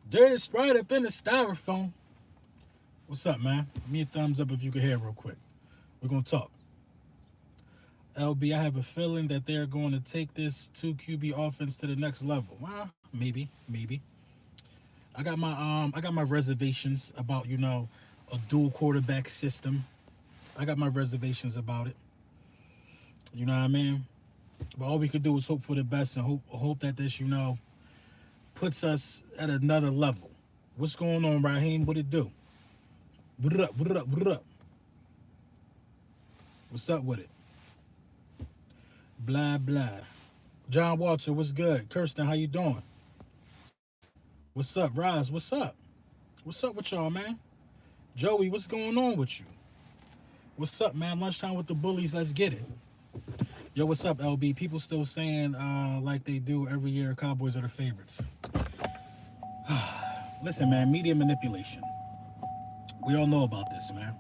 Dirty Sprite up in the styrofoam. What's up, man? Give me a thumbs up if you can hear real quick. We're going to talk. LB, I have a feeling that they're going to take this 2 QB offense to the next level. Well, maybe. I got my reservations about, a dual quarterback system. I got my reservations about it. You know what I mean? But all we could do is hope for the best and hope that this, puts us at another level. What's going on, Raheem? What it do? What it up? What it up? What it up? What's up with it? Blah, blah. John Walter, what's good? Kirsten, how you doing? What's up, Roz? What's up? What's up with y'all, man? Joey, what's going on with you? What's up, man? Lunchtime with the bullies. Let's get it. Yo, what's up, LB? People still saying like they do every year, Cowboys are the favorites. Listen, man, media manipulation. We all know about this, man.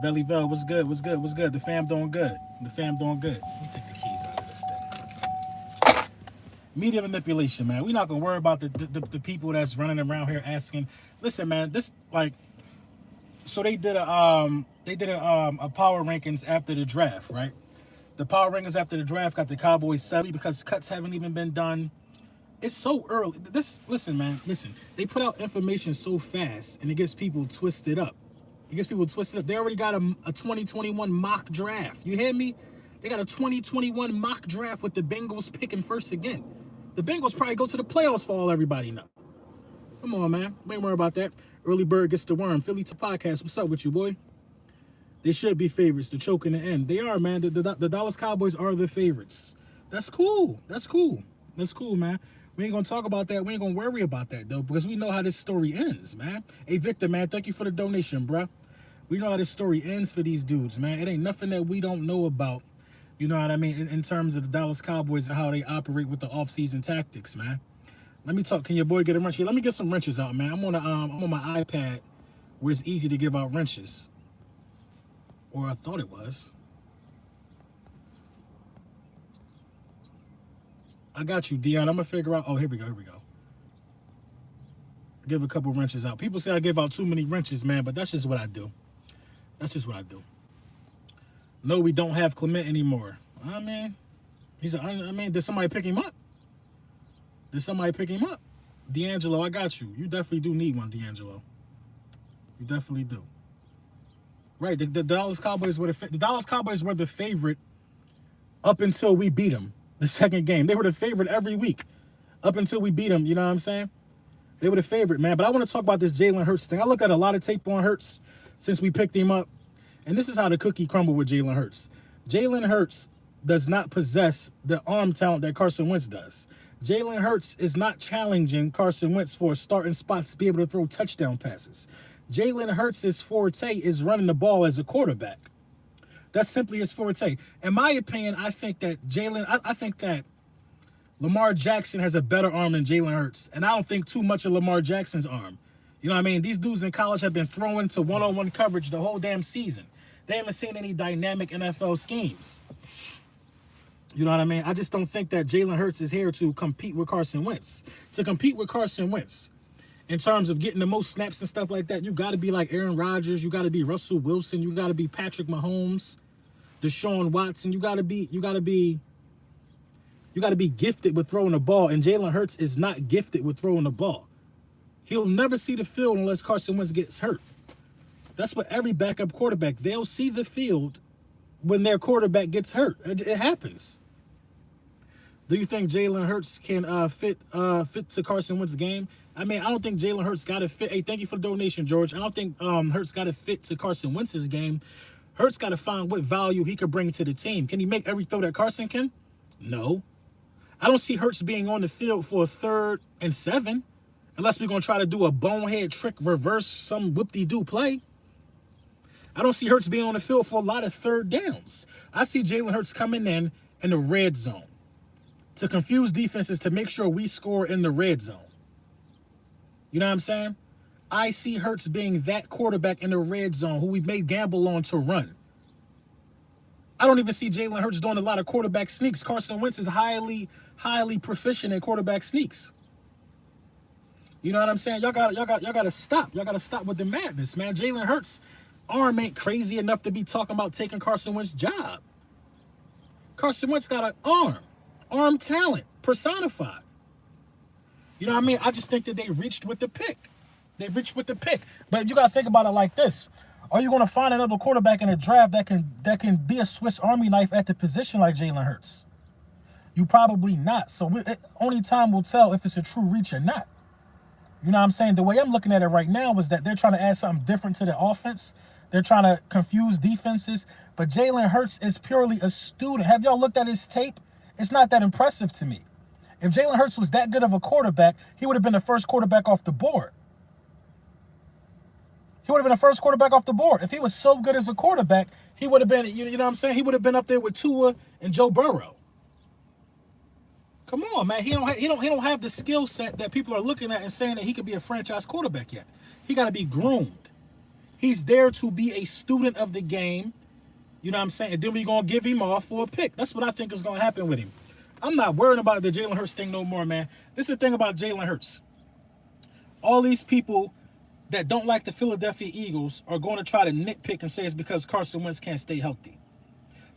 Belly Vel, what's good? What's good? What's good? The fam doing good. The fam doing good. Let me take the keys out of this thing. Media manipulation, man. We're not gonna worry about the people that's running around here asking. Listen, man, this so they did a power rankings after the draft, right? The power rankings after the draft got the Cowboys 70 because cuts haven't even been done. It's so early. Listen, man. Listen. They put out information so fast, and it gets people twisted up. They already got a 2021 mock draft. You hear me? They got a 2021 mock draft with the Bengals picking first again. The Bengals probably go to the playoffs for all everybody know. Come on, man. We ain't worry about that. Early bird gets the worm. Philly to podcast. What's up with you, boy? They should be favorites to choke in the end. They are, man. The Dallas Cowboys are the favorites. That's cool. That's cool, man. We ain't going to talk about that. We ain't going to worry about that, though, because we know how this story ends, man. Hey, Victor, man, thank you for the donation, bruh. We know how this story ends for these dudes, man. It ain't nothing that we don't know about, you know what I mean, in terms of the Dallas Cowboys and how they operate with the offseason tactics, man. Let me talk. Can your boy get a wrench here? Let me get some wrenches out, man. I'm on my iPad where it's easy to give out wrenches. Or I thought it was. I got you, Dion. I'm going to figure out. Oh, here we go. Give a couple wrenches out. People say I give out too many wrenches, man, but that's just what I do. No, we don't have Clement anymore. I mean, did somebody pick him up? D'Angelo, I got you. You definitely do need one, D'Angelo. You definitely do. Right, the Dallas Cowboys were the favorite up until we beat them the second game. They were the favorite every week up until we beat them. You know what I'm saying? They were the favorite, man. But I want to talk about this Jalen Hurts thing. I look at a lot of tape on Hurts since we picked him up, and this is how the cookie crumbled with Jalen Hurts. Jalen Hurts does not possess the arm talent that Carson Wentz does. Jalen Hurts is not challenging Carson Wentz for a starting spot to be able to throw touchdown passes. Jalen Hurts' forte is running the ball as a quarterback. That's simply his forte. In my opinion, I think that Lamar Jackson has a better arm than Jalen Hurts. And I don't think too much of Lamar Jackson's arm. You know what I mean? These dudes in college have been throwing to one-on-one coverage the whole damn season. They haven't seen any dynamic NFL schemes. You know what I mean? I just don't think that Jalen Hurts is here to compete with Carson Wentz. To compete with Carson Wentz, in terms of getting the most snaps and stuff like that, you got to be like Aaron Rodgers. You got to be Russell Wilson. You got to be Patrick Mahomes, Deshaun Watson. You got to be gifted with throwing the ball. And Jalen Hurts is not gifted with throwing the ball. He'll never see the field unless Carson Wentz gets hurt. That's what every backup quarterback, they'll see the field when their quarterback gets hurt. It happens. Do you think Jalen Hurts can fit to Carson Wentz's game? I mean, I don't think Jalen Hurts got to fit. Hey, thank you for the donation, George. I don't think Hurts got to fit to Carson Wentz's game. Hurts got to find what value he could bring to the team. Can he make every throw that Carson can? No. I don't see Hurts being on the field for a 3rd and 7 unless we're going to try to do a bonehead trick reverse, some whoop-de-doo play. I don't see Hurts being on the field for a lot of 3rd downs. I see Jalen Hurts coming in the red zone to confuse defenses to make sure we score in the red zone. You know what I'm saying? I see Hurts being that quarterback in the red zone who we made gamble on to run. I don't even see Jalen Hurts doing a lot of quarterback sneaks. Carson Wentz is highly highly proficient in quarterback sneaks. You know what I'm saying? Y'all gotta stop. Y'all gotta stop with the madness, man. Jalen Hurts' arm ain't crazy enough to be talking about taking Carson Wentz's job. Carson Wentz got an arm talent personified. You know what I mean? I just think that they reached with the pick. They reached with the pick. But you gotta think about it like this: are you gonna find another quarterback in the draft that can be a Swiss Army knife at the position like Jalen Hurts? You probably not. So only time will tell if it's a true reach or not. You know what I'm saying? The way I'm looking at it right now is that they're trying to add something different to the offense. They're trying to confuse defenses. But Jalen Hurts is purely a student. Have y'all looked at his tape? It's not that impressive to me. If Jalen Hurts was that good of a quarterback, he would have been the first quarterback off the board. He would have been the first quarterback off the board. If he was so good as a quarterback, he would have been, you know what I'm saying? He would have been up there with Tua and Joe Burrow. Come on, man. He don't have the skill set that people are looking at and saying that he could be a franchise quarterback yet. He got to be groomed. He's there to be a student of the game. You know what I'm saying? And then we're going to give him off for a pick. That's what I think is going to happen with him. I'm not worried about the Jalen Hurts thing no more, man. This is the thing about Jalen Hurts. All these people that don't like the Philadelphia Eagles are going to try to nitpick and say it's because Carson Wentz can't stay healthy.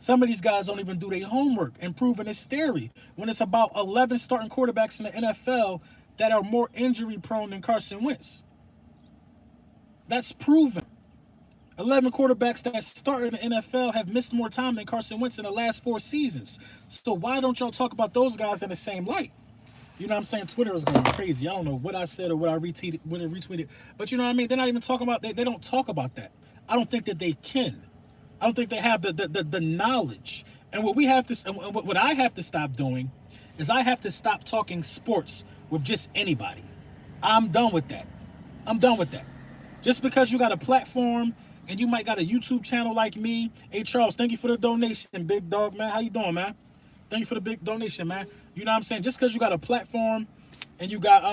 Some of these guys don't even do their homework and proving this theory when it's about 11 starting quarterbacks in the NFL that are more injury prone than Carson Wentz. That's proven. 11 quarterbacks that start in the NFL have missed more time than Carson Wentz in the last 4 seasons. So why don't y'all talk about those guys in the same light? You know what I'm saying? Twitter is going crazy. I don't know what I said or what I retweeted. But you know what I mean? They're not even talking about, they don't talk about that. I don't think that they can. I don't think they have the knowledge. And what what I have to stop doing is I have to stop talking sports with just anybody. I'm done with that. I'm done with that. Just because you got a platform and you might got a YouTube channel like me. Hey, Charles, thank you for the donation, big dog, man. How you doing, man? Thank you for the big donation, man. You know what I'm saying? Just because you got a platform and you got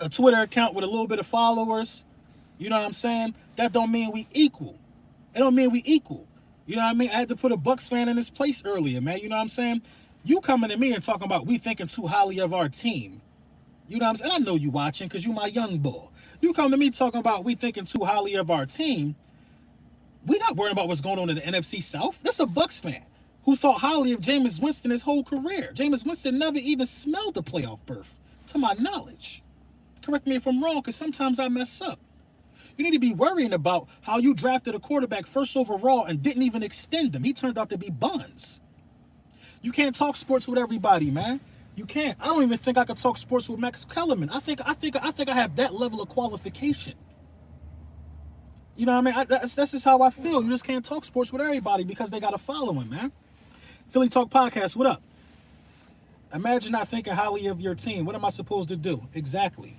a Twitter account with a little bit of followers, you know what I'm saying? That don't mean we equal. It don't mean we equal. You know what I mean? I had to put a Bucks fan in his place earlier, man. You know what I'm saying? You coming to me and talking about we thinking too highly of our team. You know what I'm saying? And I know you watching because you my young boy. You come to me talking about we thinking too highly of our team. We not worrying about what's going on in the NFC South. That's a Bucks fan who thought highly of Jameis Winston his whole career. Jameis Winston never even smelled a playoff berth, to my knowledge. Correct me if I'm wrong, because sometimes I mess up. You need to be worrying about how you drafted a quarterback first overall and didn't even extend him. He turned out to be buns. You can't talk sports with everybody, man. You can't. I don't even think I could talk sports with Max Kellerman. I think I have that level of qualification. You know what I mean? That's just how I feel. You just can't talk sports with everybody because they got a following, man. Philly Talk Podcast, what up? Imagine not thinking highly of your team. What am I supposed to do? Exactly.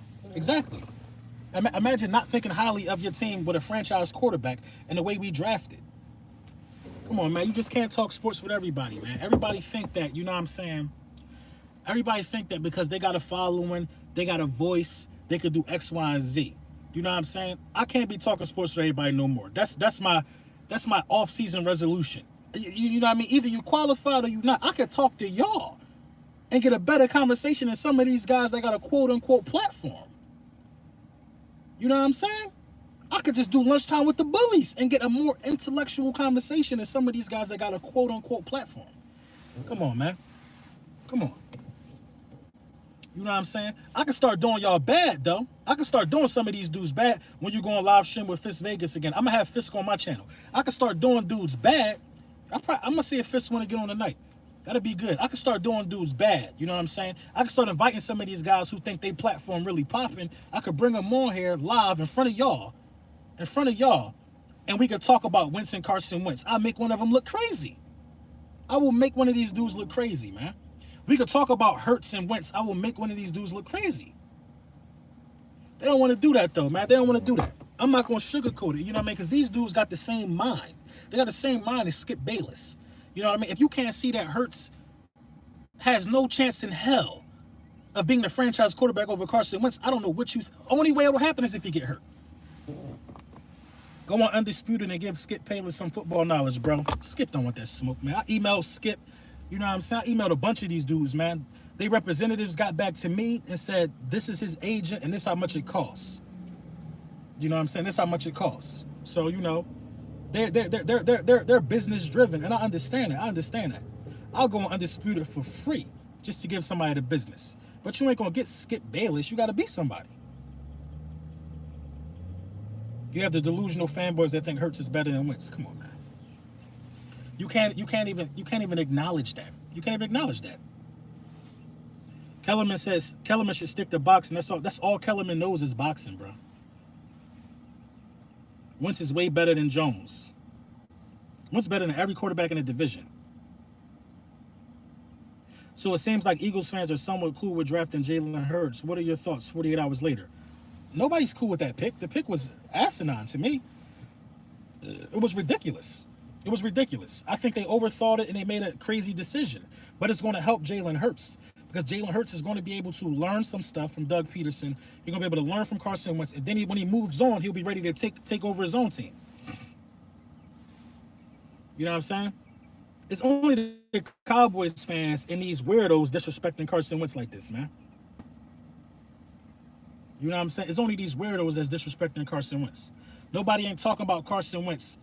Imagine not thinking highly of your team with a franchise quarterback and the way we drafted. Come on, man. You just can't talk sports with everybody, man. Everybody think that, you know what I'm saying? Everybody think that because they got a following, they got a voice, they could do X, Y, and Z. You know what I'm saying? I can't be talking sports with everybody no more. That's my off-season resolution. You know what I mean? Either you qualified or you not. I could talk to y'all and get a better conversation than some of these guys that got a quote-unquote platform. You know what I'm saying? I could just do lunchtime with the bullies and get a more intellectual conversation than some of these guys that got a quote-unquote platform. Come on, man. Come on. You know what I'm saying? I can start doing y'all bad, though. I can start doing some of these dudes bad when you go on live stream with Fist Vegas again. I'm going to have Fisk on my channel. I can start doing dudes bad. I'm going to see if Fisk want to get on tonight. That'll be good. I can start doing dudes bad. You know what I'm saying? I can start inviting some of these guys who think they platform really popping. I could bring them on here live in front of y'all. And we could talk about Wentz and Carson Wentz. I'll make one of them look crazy. I will make one of these dudes look crazy, man. We could talk about Hurts and Wentz. I will make one of these dudes look crazy. They don't want to do that, though, man. They don't want to do that. I'm not going to sugarcoat it, you know what I mean? Because these dudes got the same mind. They got the same mind as Skip Bayless. You know what I mean? If you can't see that Hurts has no chance in hell of being the franchise quarterback over Carson Wentz, I don't know what you... Only way it will happen is if you get hurt. Go on Undisputed and give Skip Bayless some football knowledge, bro. Skip don't want that smoke, man. I emailed Skip You know what I'm saying? I emailed a bunch of these dudes, man. They representatives got back to me and said, this is his agent and this how much it costs. You know what I'm saying? This how much it costs. So, you know, they're business driven, and I understand it. I understand that. I'll go on Undisputed for free just to give somebody the business. But you ain't gonna get Skip Bayless. You gotta be somebody. You have the delusional fanboys that think Hurts is better than Wentz. Come on, man. You can't even acknowledge that. You can't even acknowledge that. Kellerman says Kellerman should stick to boxing. That's all Kellerman knows is boxing, bro. Wentz is way better than Jones. Wentz better than every quarterback in the division. So it seems like Eagles fans are somewhat cool with drafting Jalen Hurts. What are your thoughts 48 hours later? Nobody's cool with that pick. The pick was asinine to me. It was ridiculous. It was ridiculous. I think they overthought it and they made a crazy decision. But it's going to help Jalen Hurts because Jalen Hurts is going to be able to learn some stuff from Doug Peterson. He's going to be able to learn from Carson Wentz. And then when he moves on, he'll be ready to take over his own team. You know what I'm saying? It's only the Cowboys fans and these weirdos disrespecting Carson Wentz like this, man. You know what I'm saying? It's only these weirdos that's disrespecting Carson Wentz. Nobody ain't talking about Carson Wentz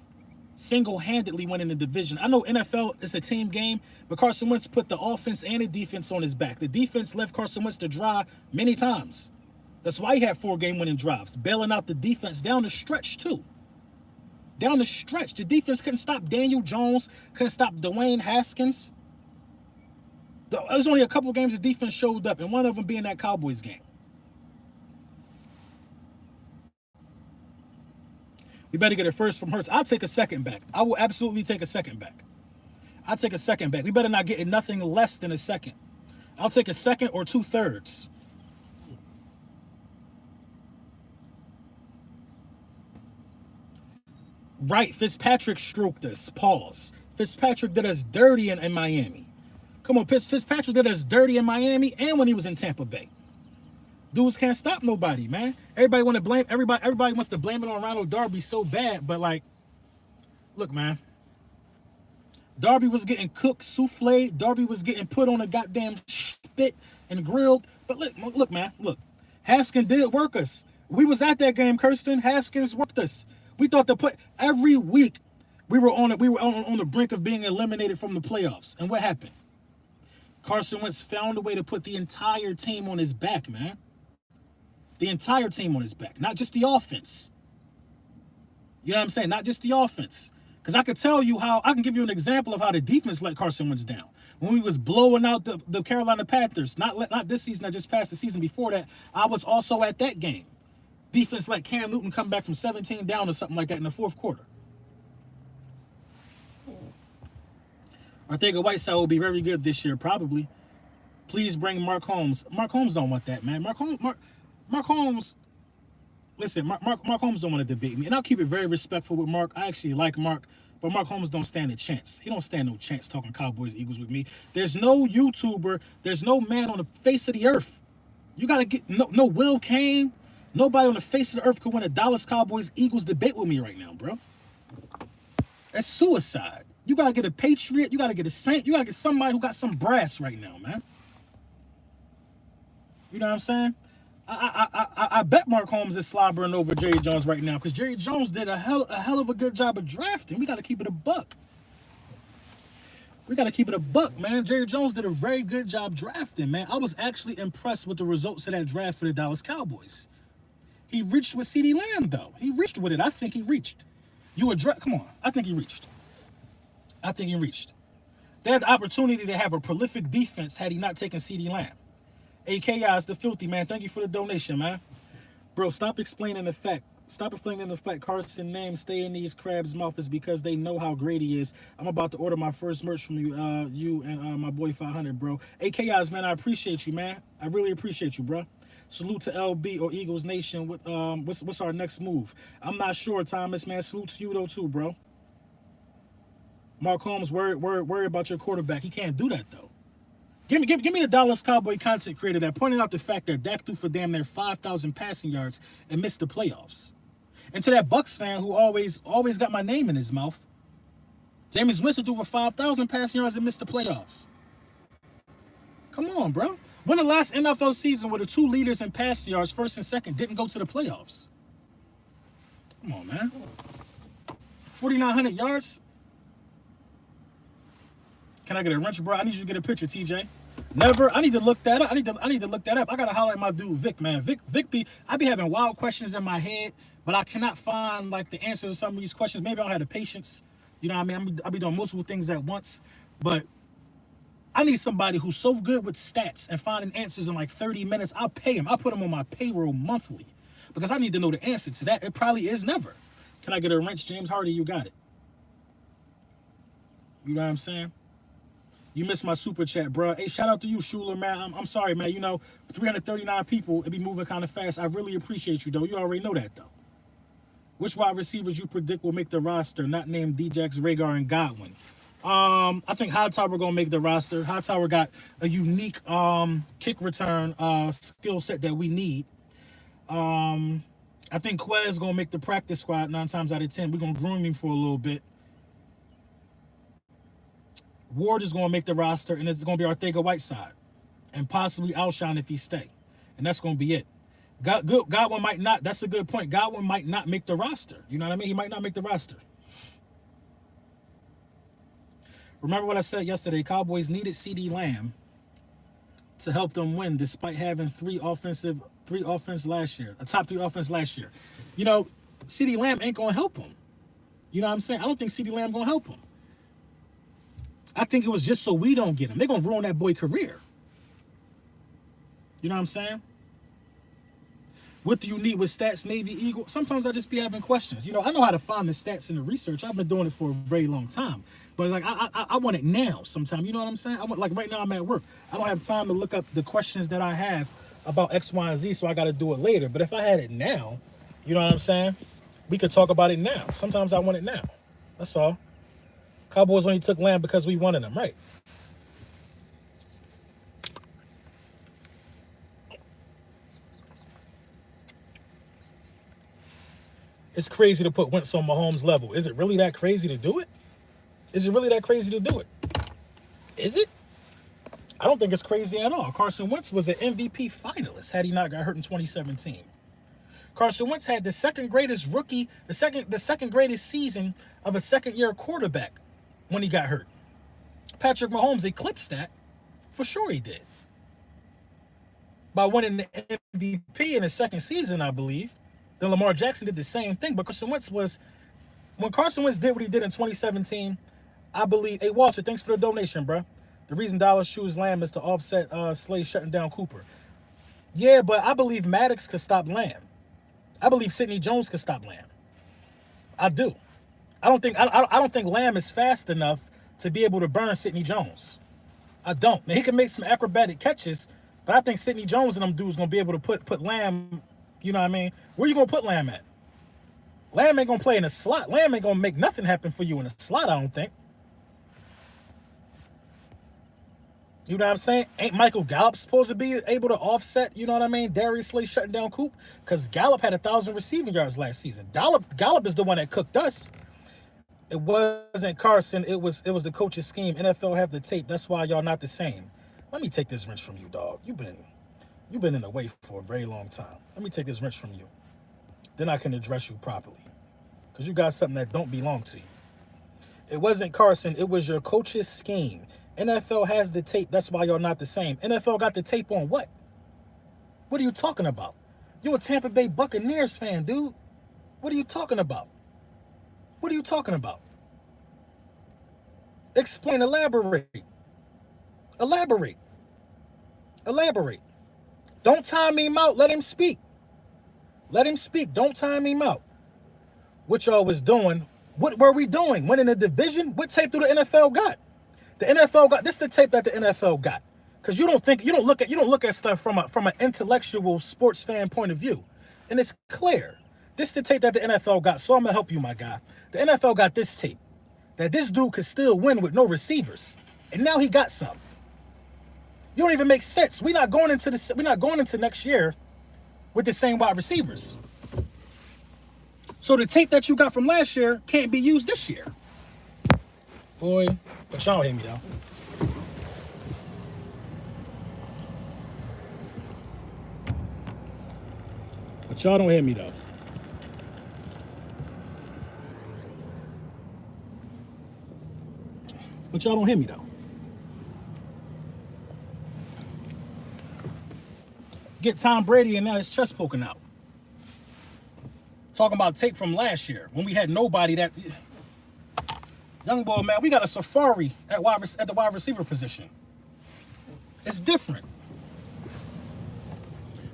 single-handedly winning the division. I know NFL is a team game, but Carson Wentz put the offense and the defense on his back. The defense left Carson Wentz to dry many times. That's why he had 4 game-winning drives, bailing out the defense down the stretch, too. Down the stretch. The defense couldn't stop Daniel Jones, couldn't stop Dwayne Haskins. There was only a couple games the defense showed up, and one of them being that Cowboys game. We better get it first from Hurts. I'll take a second back. I will absolutely take a second back. I'll take a second back. We better not get it nothing less than a second. I'll take a second or 2/3. Right, Fitzpatrick stroked us. Pause. Fitzpatrick did us dirty in Miami. Come on, Fitzpatrick did us dirty in Miami and when he was in Tampa Bay. Dudes can't stop nobody, man. Everybody want to blame everybody wants to blame it on Ronald Darby so bad, but like, look, man. Darby was getting cooked, souffled. Darby was getting put on a goddamn spit and grilled. But look, man, look. Haskins did work us. We was at that game, Kirsten. Haskins worked us. We thought the play every week we were on the brink of being eliminated from the playoffs. And what happened? Carson Wentz found a way to put the entire team on his back, man. The entire team on his back, not just the offense. You know what I'm saying? Not just the offense. Because I could tell you how, I can give you an example of how the defense let Carson Wentz down. When we was blowing out the Carolina Panthers, not this season, I just passed the season before that, I was also at that game. Defense let Cam Newton come back from 17 down or something like that in the 4th quarter. I think a Whiteside will be very good this year, probably. Please bring Mark Holmes. Mark Holmes don't want that, man. Mark Holmes, listen, Mark Holmes don't want to debate me. And I'll keep it very respectful with Mark. I actually like Mark, but Mark Holmes don't stand a chance. He don't stand no chance talking Cowboys, Eagles with me. There's no YouTuber, there's no man on the face of the earth. You got to get, no Will Kane. Nobody on the face of the earth could win a Dallas Cowboys, Eagles debate with me right now, bro. That's suicide. You got to get a Patriot. You got to get a Saint. You got to get somebody who got some brass right now, man. You know what I'm saying? I bet Mark Holmes is slobbering over Jerry Jones right now because Jerry Jones did a hell of a good job of drafting. We got to keep it a buck. We got to keep it a buck, man. Jerry Jones did a very good job drafting, man. I was actually impressed with the results of that draft for the Dallas Cowboys. He reached with CeeDee Lamb, though. He reached with it. I think he reached. Come on. I think he reached. They had the opportunity to have a prolific defense had he not taken CeeDee Lamb. AKI is the filthy, man. Thank you for the donation, man. Bro, stop explaining the fact Carson name stay in these crabs' mouth is because they know how great he is. I'm about to order my first merch from you and my boy 500, bro. AKIs, man, I appreciate you, man. I really appreciate you, bro. Salute to LB or Eagles Nation. What's our next move? I'm not sure, Thomas, man. Salute to you, though, too, bro. Mark Holmes, worry about your quarterback. He can't do that, though. Give me the Dallas Cowboy content creator that pointed out the fact that Dak threw for damn near 5,000 passing yards and missed the playoffs. And to that Bucks fan who always got my name in his mouth, Jameis Winston threw for 5,000 passing yards and missed the playoffs. Come on, bro. When the last NFL season where the two leaders in pass yards, first and second, didn't go to the playoffs? Come on, man. 4,900 yards? Can I get a wrench, bro? I need you to get a picture, TJ. Never. I need to look that up. I need to look that up. I gotta holler at my dude Vic, man. Vic I be having wild questions in my head, but I cannot find like the answers to some of these questions. Maybe I don't have the patience. You know what I mean? I'll be doing multiple things at once. But I need somebody who's so good with stats and finding answers in like 30 minutes. I'll pay him. I'll put him on my payroll monthly because I need to know the answer to that. It probably is never. Can I get a wrench, James Hardy? You got it. You know what I'm saying? You missed my super chat, bro. Hey, shout out to you, Schuler, man. I'm sorry, man. You know, 339 people, it be moving kind of fast. I really appreciate you, though. You already know that, though. Which wide receivers you predict will make the roster, not named Djax, Rhaegar, and Godwin? I think Hightower going to make the roster. Hightower got a unique kick return skill set that we need. I think Quez going to make the practice squad 9 times out of 10. We're going to groom him for a little bit. Ward is going to make the roster, and it's going to be Ortega-Whiteside, and possibly Alshon if he stay. And that's going to be it. Godwin might not. That's a good point. Godwin might not make the roster. You know what I mean? He might not make the roster. Remember what I said yesterday. Cowboys needed CeeDee Lamb to help them win despite having top 3 offense last year. You know, CeeDee Lamb ain't going to help him. You know what I'm saying? I don't think CeeDee Lamb going to help him. I think it was just so we don't get him. They're going to ruin that boy's career. You know what I'm saying? What do you need with stats, Navy, Eagle? Sometimes I just be having questions. You know, I know how to find the stats in the research. I've been doing it for a very long time. But, like, I want it now sometimes. You know what I'm saying? Like, right now I'm at work. I don't have time to look up the questions that I have about X, Y, and Z, so I got to do it later. But if I had it now, you know what I'm saying? We could talk about it now. Sometimes I want it now. That's all. Cowboys only took Lamb because we wanted him, right? It's crazy to put Wentz on Mahomes' level. Is it really that crazy to do it? Is it really that crazy to do it? Is it? I don't think it's crazy at all. Carson Wentz was an MVP finalist had he not got hurt in 2017. Carson Wentz had the second greatest rookie, the second greatest season of a second-year quarterback when he got hurt. Patrick Mahomes eclipsed that. For sure he did. By winning the MVP in his second season, I believe. Then Lamar Jackson did the same thing. But when Carson Wentz did what he did in 2017, I believe, hey, Walter, thanks for the donation, bro. The reason Dallas choose Lamb is to offset Slay shutting down Cooper. Yeah, but I believe Maddox could stop Lamb. I believe Sidney Jones could stop Lamb. I do. I don't think Lamb is fast enough to be able to burn Sidney Jones. I don't. Now, he can make some acrobatic catches, but I think Sidney Jones and them dudes going to be able to put Lamb, you know what I mean? Where you going to put Lamb at? Lamb ain't going to play in a slot. Lamb ain't going to make nothing happen for you in a slot, I don't think. You know what I'm saying? Ain't Michael Gallup supposed to be able to offset, you know what I mean, Darius Slay shutting down Coop? Because Gallup had 1,000 receiving yards last season. Gallup is the one that cooked us. It wasn't Carson. It was the coach's scheme. NFL have the tape. That's why y'all not the same. Let me take this wrench from you, dog. You've been in the way for a very long time. Let me take this wrench from you. Then I can address you properly. Because you got something that don't belong to you. It wasn't Carson. It was your coach's scheme. NFL has the tape. That's why y'all not the same. NFL got the tape on what? What are you talking about? You're a Tampa Bay Buccaneers fan, dude. What are you talking about? What are you talking about? Explain, elaborate. Elaborate. Don't time him out. Let him speak. Don't time him out. What y'all was doing? What were we doing? Winning the division? What tape do the NFL got? The NFL got this. Is the tape that the NFL got. Because you don't look at stuff from an intellectual sports fan point of view, and it's clear. This is the tape that the NFL got. So I'm gonna help you, my guy. The NFL got this tape that this dude could still win with no receivers, and now he got some. You don't even make sense. We're not going into next year with the same wide receivers. So the tape that you got from last year can't be used this year. Boy, but y'all hate me though. But y'all don't hear me though. But y'all don't hear me though. Get Tom Brady and now his chest poking out. Talking about tape from last year when we had nobody that. Young boy, man, we got a safari at the wide receiver position. It's different.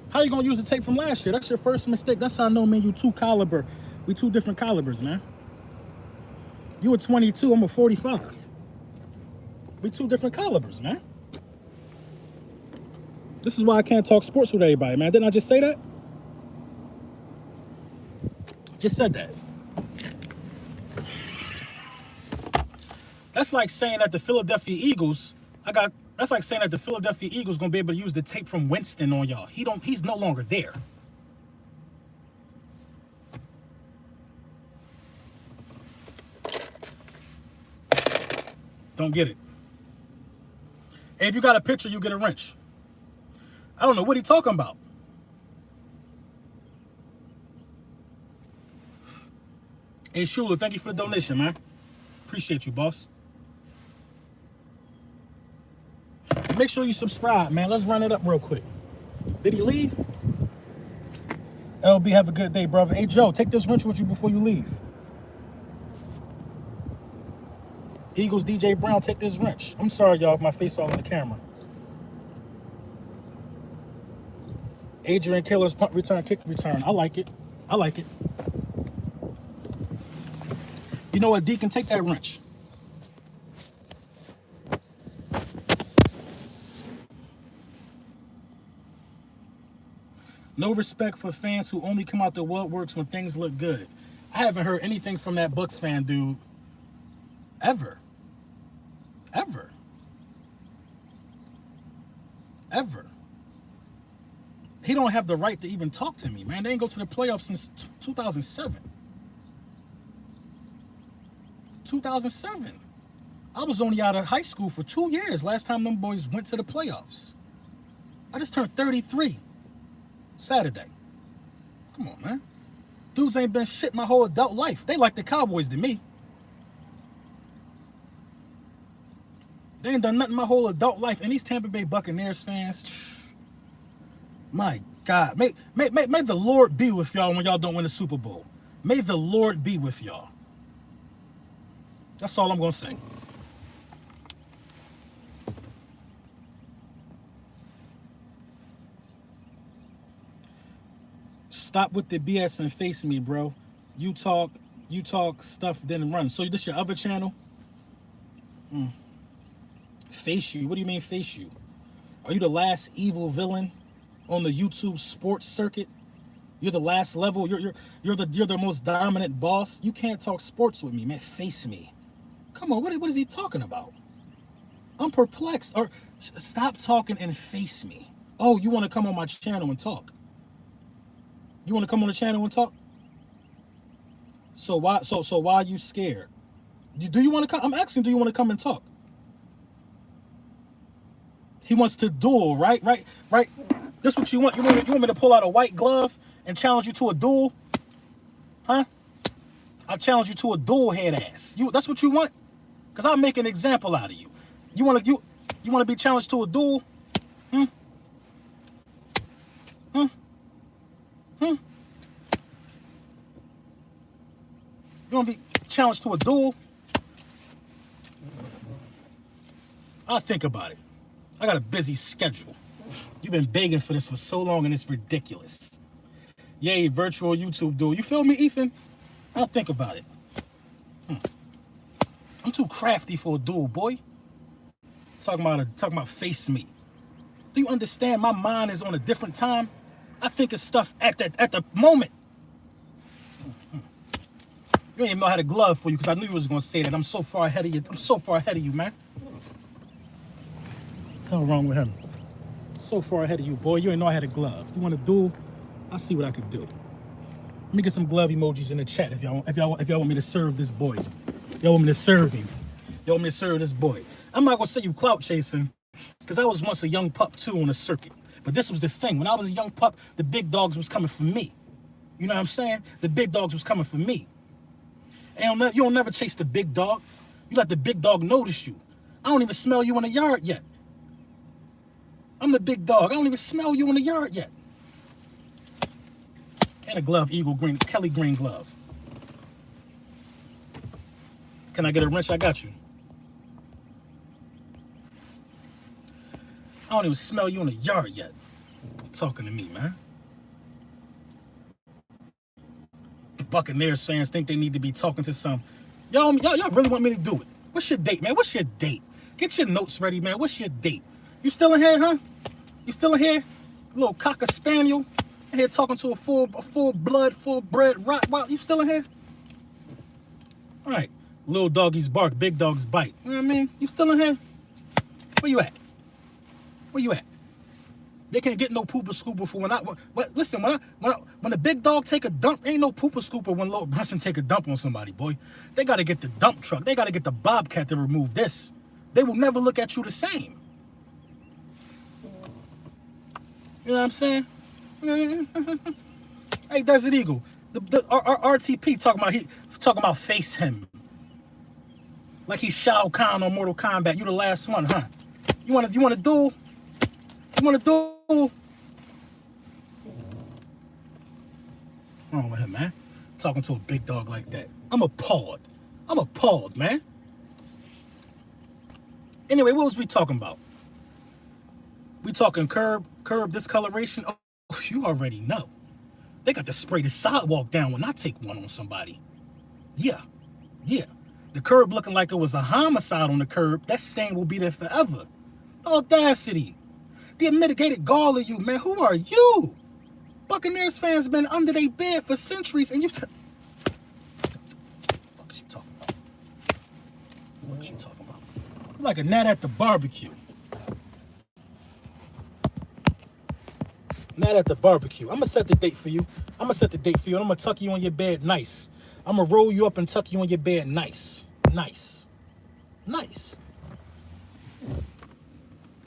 How you gonna use the tape from last year? That's your first mistake. That's how I know, man, you two caliber. We two different calibers, man. You a 22, I'm a 45. We two different calibers, man. This is why I can't talk sports with everybody, man. Didn't I just say that? Just said that. That's like saying that the Philadelphia Eagles, that's like saying that the Philadelphia Eagles gonna be able to use the tape from Winston on y'all. He's no longer there. Don't get it. Hey, if you got a picture, you get a wrench. I don't know what he talking about. Hey, Shula, thank you for the donation, man. Appreciate you, boss. Make sure you subscribe, man. Let's run it up real quick. Did he leave? LB, have a good day, brother. Hey, Joe, take this wrench with you before you leave. Eagles, DJ Brown, take this wrench. I'm sorry, y'all, my face all in the camera. Adrian Killer's punt return, kick return. I like it. I like it. You know what, Deacon, take that wrench. No respect for fans who only come out the woodworks when things look good. I haven't heard anything from that Bucks fan dude ever. Ever. Ever. He don't have the right to even talk to me, man. They ain't go to the playoffs since 2007. 2007. I was only out of high school for 2 years. Last time them boys went to the playoffs. I just turned 33 Saturday. Come on, man. Dudes ain't been shit my whole adult life. They like the Cowboys to me. They ain't done nothing my whole adult life. And these Tampa Bay Buccaneers fans, my God. May the Lord be with y'all when y'all don't win the Super Bowl. May the Lord be with y'all. That's all I'm going to say. Stop with the BS and face me, bro. You talk stuff, then run. So this your other channel? Face you? What do you mean face you? Are you the last evil villain on the YouTube sports circuit? You're the last level. You're the most dominant boss. You can't talk sports with me, man. Face me. Come on, what is he talking about? I'm perplexed. Or stop talking and face me. Oh, you want to come on my channel and talk? You want to come on the channel and talk? So why are you scared? Do you want to come? I'm asking, do you want to come and talk? He wants to duel, right? This what you want? You want me to pull out a white glove and challenge you to a duel? Huh? I'll challenge you to a duel, head ass. That's what you want? Because I'll make an example out of you. You want to be challenged to a duel? You want to be challenged to a duel? I'll think about it. I got a busy schedule. You've been begging for this for so long and it's ridiculous. Yay, virtual YouTube duel. You feel me, Ethan? I'll think about it. I'm too crafty for a duel, boy. Talking about face me. Do you understand my mind is on a different time? I think of stuff at the moment. You don't even know how to glove for you because I knew you was going to say that. I'm so far ahead of you. I'm so far ahead of you, man. Hell wrong with him. So far ahead of you, boy. You ain't know how to glove. You want to duel? I'll see what I can do. Let me get some glove emojis in the chat if y'all want me to serve this boy. Y'all want me to serve him. Y'all want me to serve this boy. I'm not going to say you clout chasing because I was once a young pup too on a circuit. But this was the thing. When I was a young pup, the big dogs was coming for me. You know what I'm saying? The big dogs was coming for me. And you don't never chase the big dog. You let the big dog notice you. I don't even smell you in the yard yet. I'm the big dog. I don't even smell you in the yard yet. And a glove, Eagle green, Kelly green glove. Can I get a wrench? I got you. I don't even smell you in the yard yet. Talking to me, man. Buccaneers fans think they need to be talking to some. Y'all really want me to do it? What's your date, man? What's your date? Get your notes ready, man. What's your date? You still in here, huh? You still in here? Little cocker spaniel in here talking to a full blood, full bred Rottweiler. You still in here? All right. Little doggies bark, big dogs bite. You know what I mean? You still in here? Where you at? Where you at? They can't get no pooper scooper for listen, when a big dog take a dump, ain't no pooper scooper when little Brunson take a dump on somebody, boy. They gotta get the dump truck. They gotta get the bobcat to remove this. They will never look at you the same. You know what I'm saying? Hey, Desert Eagle, our RTP talking about face him. Like he's Shao Kahn on Mortal Kombat. You the last one, huh? You wanna duel? You wanna duel? Wrong with him, man. Talking to a big dog like that. I'm appalled. I'm appalled, man. Anyway, what was we talking about? We talking curb discoloration. Oh, you already know. They got to spray the sidewalk down when I take one on somebody. Yeah. The curb looking like it was a homicide on the curb. That stain will be there forever. The audacity. The unmitigated gall of you, man. Who are you? Buccaneers fans been under their bed for centuries, and you. What is you talking about? What is you talking about? You're like a gnat at the barbecue. Gnat at the barbecue. I'm gonna set the date for you. And I'm gonna tuck you on your bed nice. I'm gonna roll you up and tuck you on your bed nice.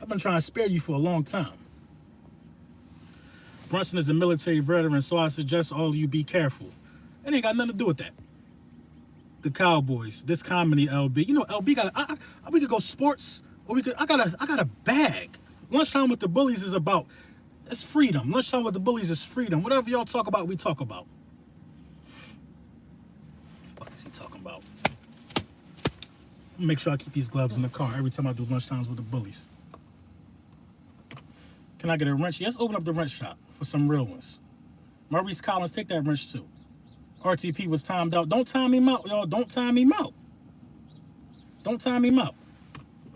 I've been trying to spare you for a long time. Brunson is a military veteran, so I suggest all of you be careful. It ain't got nothing to do with that. The Cowboys, this comedy, LB. You know, LB got. We could go sports, or we could. I got a bag. Lunchtime with the bullies is about. It's freedom. Lunchtime with the bullies is freedom. Whatever y'all talk about, we talk about. What is he talking about? Make sure I keep these gloves in the car every time I do lunchtimes with the bullies. Can I get a wrench? Yes, open up the wrench shop for some real ones. Maurice Collins, take that wrench too. RTP was timed out. Don't time him out, y'all. Don't time him out. Don't time him out.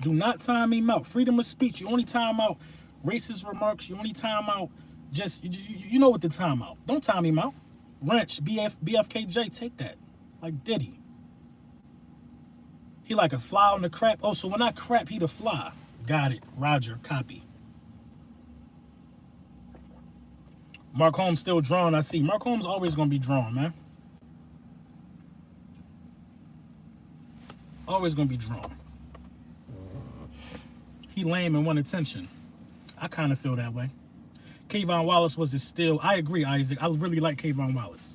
Do not time him out. Freedom of speech. You only time out racist remarks. You only time out just, you know what the time out. Don't time him out. Wrench, BFKJ, take that. Like Diddy. He like a fly on the crap. Oh, so when I crap, he the fly. Got it. Roger, copy. Mark Holmes still drawn, I see. Mark Holmes always going to be drawn, man. Always going to be drawn. He lame and want attention. I kind of feel that way. Kayvon Wallace was his still. I agree, Isaac. I really like Kayvon Wallace.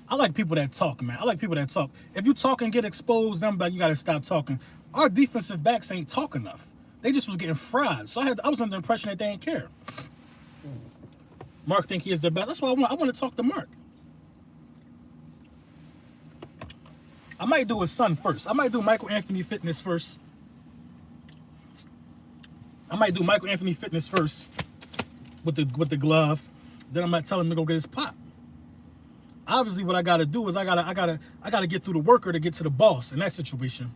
I like people that talk, man. I like people that talk. If you talk and get exposed, then you got to stop talking. Our defensive backs ain't talk enough. They just was getting fried. So I was under the impression that they didn't care. Mark think he is the best. That's why I want to talk to Mark. I might do his son first. I might do Michael Anthony Fitness first. With the glove. Then I might tell him to go get his pop. Obviously, what I gotta do is I gotta get through the worker to get to the boss in that situation.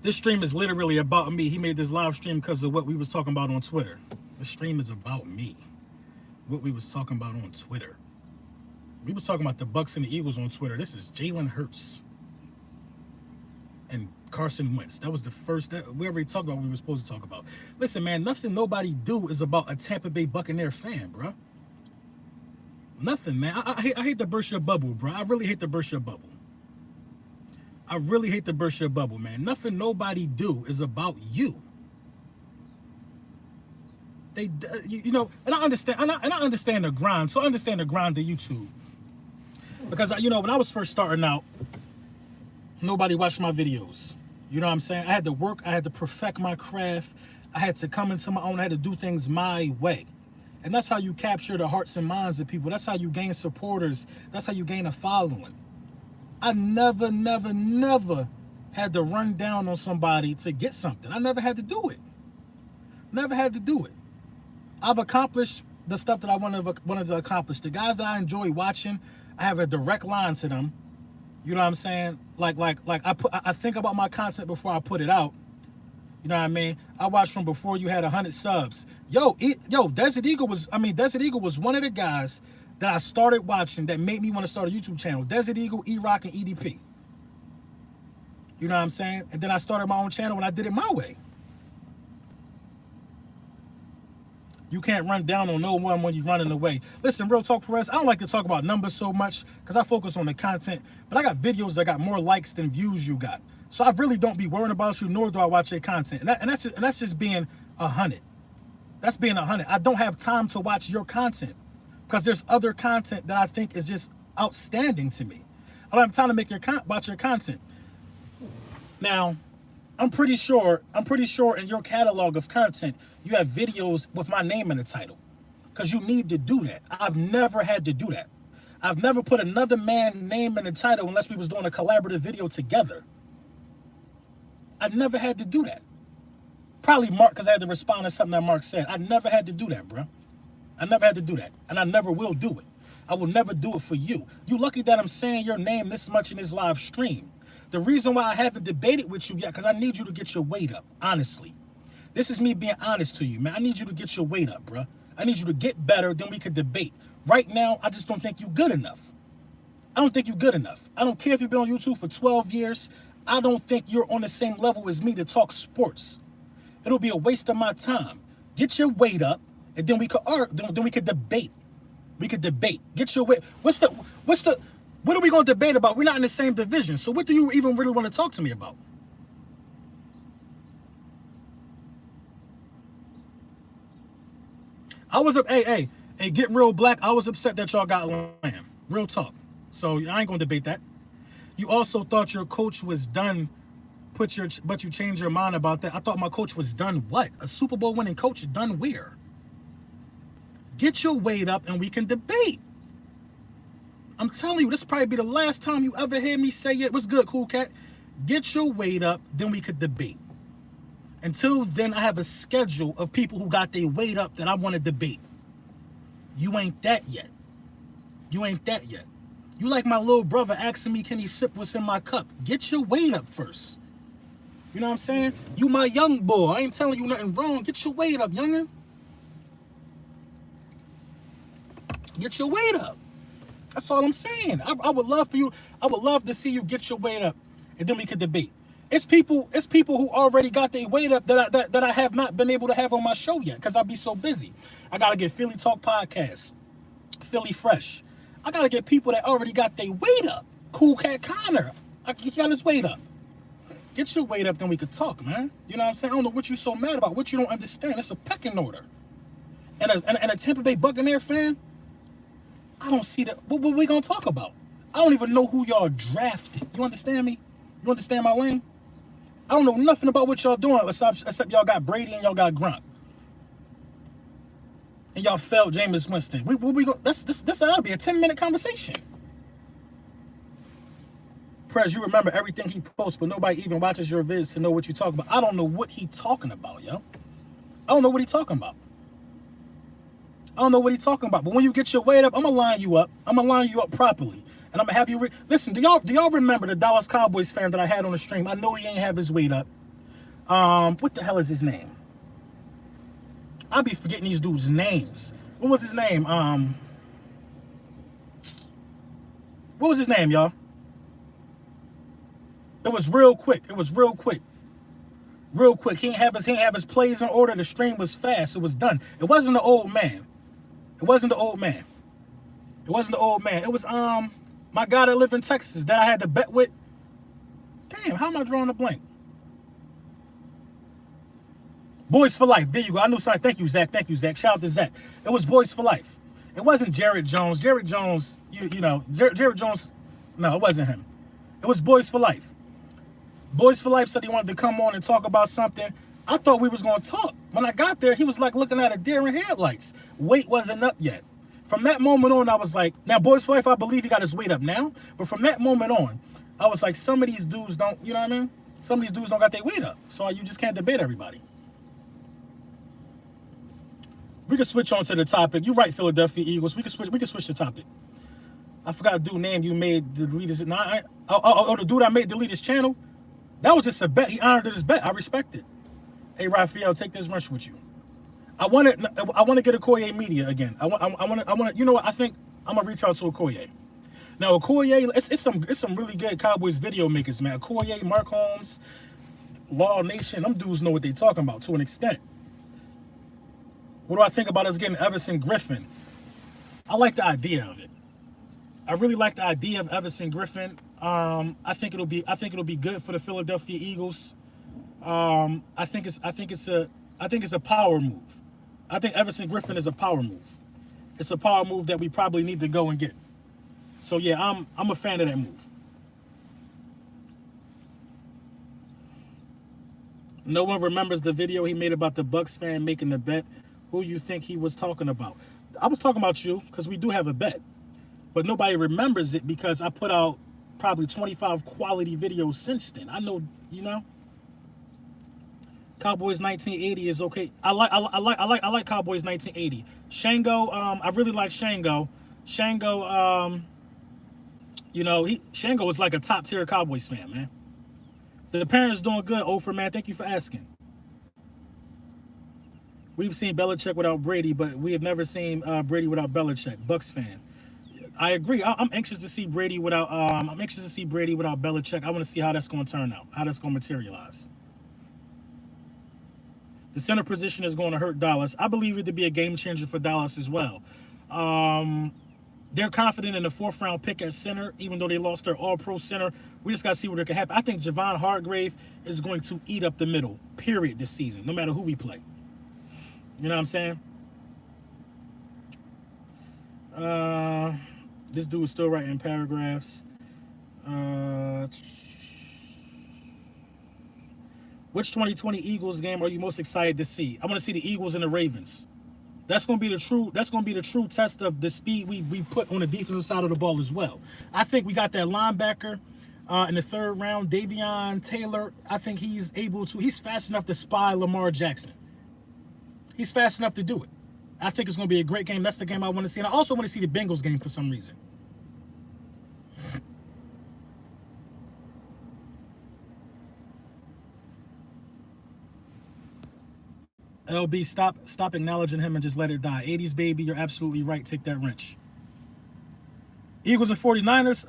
This stream is literally about me. He made this live stream because of what we was talking about on Twitter. The stream is about me. What we was talking about on Twitter. We was talking about the Bucks and the Eagles on Twitter. This is Jalen Hurts and Carson Wentz. That was the first. We already talked about what we were supposed to talk about. Listen, man, nothing nobody do is about a Tampa Bay Buccaneer fan, bro. Nothing, man. I hate to burst your bubble, bro. I really hate to burst your bubble. Man. Nothing nobody do is about you. You know, and I understand, and I understand the grind. So I understand the grind of YouTube because you know when I was first starting out, nobody watched my videos. You know what I'm saying? I had to work. I had to perfect my craft. I had to come into my own. I had to do things my way. And that's how you capture the hearts and minds of people. That's how you gain supporters. That's how you gain a following. I never, never, never had to run down on somebody to get something. I never had to do it. Never had to do it. I've accomplished the stuff that I wanted to accomplish. The guys that I enjoy watching, I have a direct line to them. You know what I'm saying? Like I think about my content before I put it out. You know what I mean? I watched from before you had 100 subs. Desert Eagle was one of the guys that I started watching that made me want to start a YouTube channel. Desert Eagle, E-Rock, and EDP. You know what I'm saying? And then I started my own channel and I did it my way. You can't run down on no one when you're running away. Listen, Real Talk Perez, I don't like to talk about numbers so much because I focus on the content, but I got videos that got more likes than views you got. So I really don't be worrying about you, nor do I watch your content. And that's just being 100. That's being 100. I don't have time to watch your content because there's other content that I think is just outstanding to me. I don't have time to make watch your content. Now, I'm pretty sure in your catalog of content, you have videos with my name in the title because you need to do that. I've never had to do that. I've never put another man's name in the title unless we was doing a collaborative video together. I never had to do that. Probably Mark, because I had to respond to something that Mark said. I never had to do that, bro. I never had to do that, and I never will do it. I will never do it for you. You lucky that I'm saying your name this much in this live stream. The reason why I haven't debated with you yet, because I need you to get your weight up, honestly. This is me being honest to you, man. I need you to get your weight up, bro. I need you to get better, then we could debate. Right now, I just don't think you're good enough. I don't think you're good enough. I don't care if you've been on YouTube for 12 years. I don't think you're on the same level as me to talk sports. It'll be a waste of my time. Get your weight up, and then we could then we could debate. We could debate. Get your weight. What are we going to debate about? We're not in the same division. So what do you even really want to talk to me about? I was up. Hey, get real black. I was upset that y'all got Lamb. Real talk. So I ain't gonna debate that. You also thought your coach was done. But you changed your mind about that. I thought my coach was done. What? A Super Bowl winning coach done where? Get your weight up and we can debate. I'm telling you, this will probably be the last time you ever hear me say it. What's good, cool cat? Get your weight up, then we could debate. Until then, I have a schedule of people who got their weight up that I want to debate. You ain't that yet. You ain't that yet. You like my little brother asking me, can he sip what's in my cup? Get your weight up first. You know what I'm saying? You my young boy. I ain't telling you nothing wrong. Get your weight up, youngin. Get your weight up. That's all I'm saying. I would love for you. I would love to see you get your weight up, and then we could debate. It's people who already got their weight up that I have not been able to have on my show yet because I be so busy. I gotta get Philly Talk Podcast, Philly Fresh. I gotta get people that already got their weight up. Cool Cat Connor, he got his weight up. Get your weight up, then we could talk, man. You know what I'm saying? I don't know what you so mad about. What you don't understand? It's a pecking order. And a Tampa Bay Buccaneer fan. I don't see that. What we gonna talk about? I don't even know who y'all drafted. You understand me? You understand my lane? I don't know nothing about what y'all doing except y'all got Brady and y'all got Gronk. And y'all failed Jameis Winston. We go. This ought to be a 10-minute conversation. Prez, you remember everything he posts, but nobody even watches your vids to know what you talk about. I don't know what he talking about, yo. I don't know what he talking about. I don't know what he's talking about. But when you get your weight up, I'm gonna line you up. I'm gonna line you up properly, and I'm gonna have you. Listen, do y'all remember the Dallas Cowboys fan that I had on the stream? I know he ain't have his weight up. What the hell is his name? I be forgetting these dudes' names. What was his name? What was his name, y'all? It was real quick. It was real quick. Real quick. He ain't have his plays in order. The stream was fast. It was done. It wasn't the old man. It wasn't the old man. It wasn't the old man. It was my guy that lived in Texas that I had to bet with. Damn, how am I drawing a blank? Boys for life. There you go. I knew something. Thank you, Zach. Thank you, Zach. Shout out to Zach. It was Boys for life. It wasn't Jared Jones. Jared Jones, Jared Jones, no, it wasn't him. It was Boys for Life. Boys for Life said he wanted to come on and talk about something. I thought we was going to talk. When I got there, he was like looking at a deer in headlights. Weight wasn't up yet. From that moment on, I was like, now Boys for Life, I believe he got his weight up now. But from that moment on, I was like, some of these dudes don't, you know what I mean? Some of these dudes don't got their weight up. So you just can't debate everybody. We can switch on to the topic. You're right, Philadelphia Eagles. We can switch the topic. I forgot the dude name you made delete his. No, the dude I made delete his channel. That was just a bet. He honored his bet. I respect it. Hey, Raphael, take this wrench with you. I want to get Okoye Media again. I want. You know what? I think I'm gonna reach out to Okoye. Now, Okoye, it's some really good Cowboys video makers, man. Okoye, Mark Holmes, Law Nation. Them dudes know what they talking about to an extent. What do I think about us getting Everson Griffin? I like the idea of it. I really like the idea of Everson Griffin. I think it'll be good for the Philadelphia Eagles. I think it's a power move. I think Everson Griffin is a power move. It's a power move that we probably need to go and get. So yeah, I'm a fan of that move. No one remembers the video he made about the Bucks fan making the bet. Who you think he was talking about? I was talking about you because we do have a bet. But nobody remembers it because I put out probably 25 quality videos since then. I know, Cowboys 1980 is okay. I like Cowboys 1980. Shango, I really like Shango. Shango, Shango is like a top tier Cowboys fan, man. The parents doing good, Ofer, man. Thank you for asking. We've seen Belichick without Brady, but we have never seen Brady without Belichick. Bucks fan. I agree. I'm anxious to see Brady without. I'm anxious to see Brady without Belichick. I want to see how that's going to turn out, how that's going to materialize. The center position is going to hurt Dallas. I believe it to be a game changer for Dallas as well. They're confident in the 4th round pick at center, even though they lost their All-Pro center. We just got to see what it can happen. I think Javon Hargrave is going to eat up the middle, period, this season, no matter who we play. You know what I'm saying? This dude is still writing paragraphs. Which 2020 Eagles game are you most excited to see? I want to see the Eagles and the Ravens. That's going to be the true. That's going to be the true test of the speed we put on the defensive side of the ball as well. I think we got that linebacker in the 3rd round, Davion Taylor. I think he's able to. He's fast enough to spy Lamar Jackson. He's fast enough to do it. I think it's going to be a great game. That's the game I want to see. And I also want to see the Bengals game for some reason. LB, stop acknowledging him and just let it die. 80s baby, you're absolutely right. Take that wrench. Eagles and 49ers.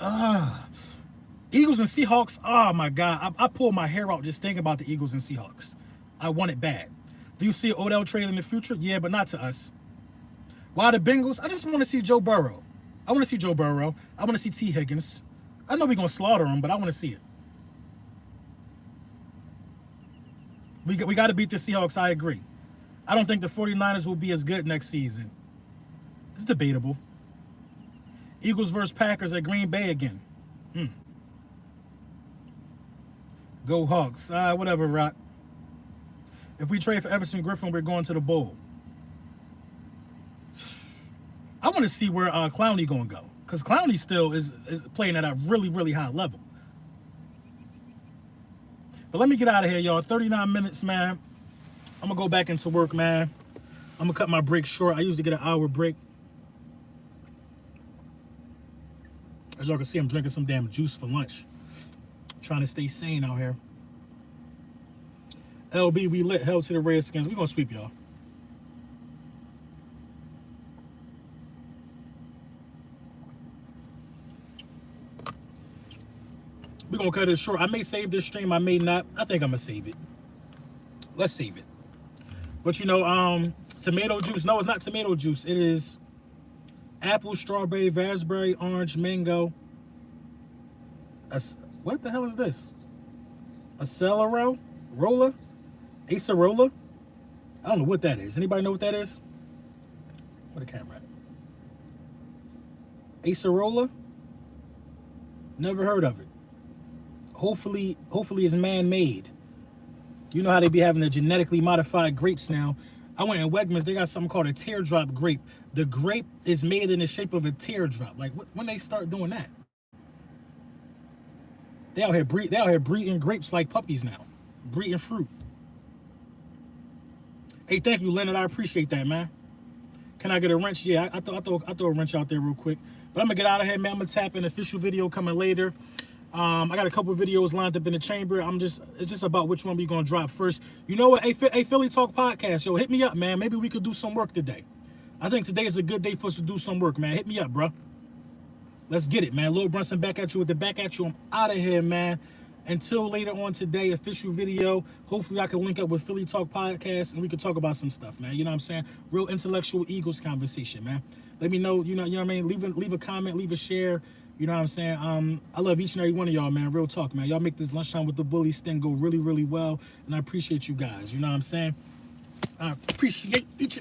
Eagles and Seahawks. Oh my God. I pulled my hair out just thinking about the Eagles and Seahawks. I want it bad. Do you see an Odell trade in the future? Yeah, but not to us. Why the Bengals? I just want to see Joe Burrow. I want to see Joe Burrow. I want to see T. Higgins. I know we're going to slaughter him, but I want to see it. We got to beat the Seahawks. I agree. I don't think the 49ers will be as good next season. It's debatable. Eagles versus Packers at Green Bay again. Go Hawks. Whatever, Rock. If we trade for Everson Griffin, we're going to the bowl. I want to see where Clowney going to go. Because Clowney still is playing at a really, really high level. But let me get out of here, y'all. 39 minutes, man. I'm going to go back into work, man. I'm going to cut my break short. I usually get an hour break. As y'all can see, I'm drinking some damn juice for lunch. Trying to stay sane out here. LB, we lit. Hell to the Redskins. We're going to sweep, y'all. We're going to cut it short. I may save this stream. I may not. I think I'm going to save it. Let's save it. But, tomato juice. No, it's not tomato juice. It is apple, strawberry, raspberry, orange, mango. What the hell is this? Acerola? Acerola? I don't know what that is. Anybody know what that is? Where the camera at? Acerola? Never heard of it. Hopefully it's man-made. You know how they be having the genetically modified grapes now. I went in Wegmans, they got something called a teardrop grape. The grape is made in the shape of a teardrop. Like, when they start doing that? They out here breeding grapes like puppies now. Breeding fruit. Hey, thank you, Leonard. I appreciate that, man. Can I get a wrench? Yeah, I throw a wrench out there real quick. But I'm going to get out of here, man. I'm going to tap an official video coming later. I got a couple videos lined up in the chamber. It's just about which one we going to drop first. You know what? Hey, Philly Talk Podcast, yo, hit me up, man. Maybe we could do some work today. I think today is a good day for us to do some work, man. Hit me up, bro. Let's get it, man. Lil Brunson back at you with the back at you. I'm out of here, man. Until later on today, official video. Hopefully I can link up with Philly Talk Podcast and we can talk about some stuff, man. You know what I'm saying? Real intellectual Eagles conversation, man. Let me know, you know what I mean? Leave a comment, leave a share. You know what I'm saying? I love each and every one of y'all, man. Real talk, man. Y'all make this Lunchtime with the Bullies thing go really, really well. And I appreciate you guys. You know what I'm saying? I appreciate each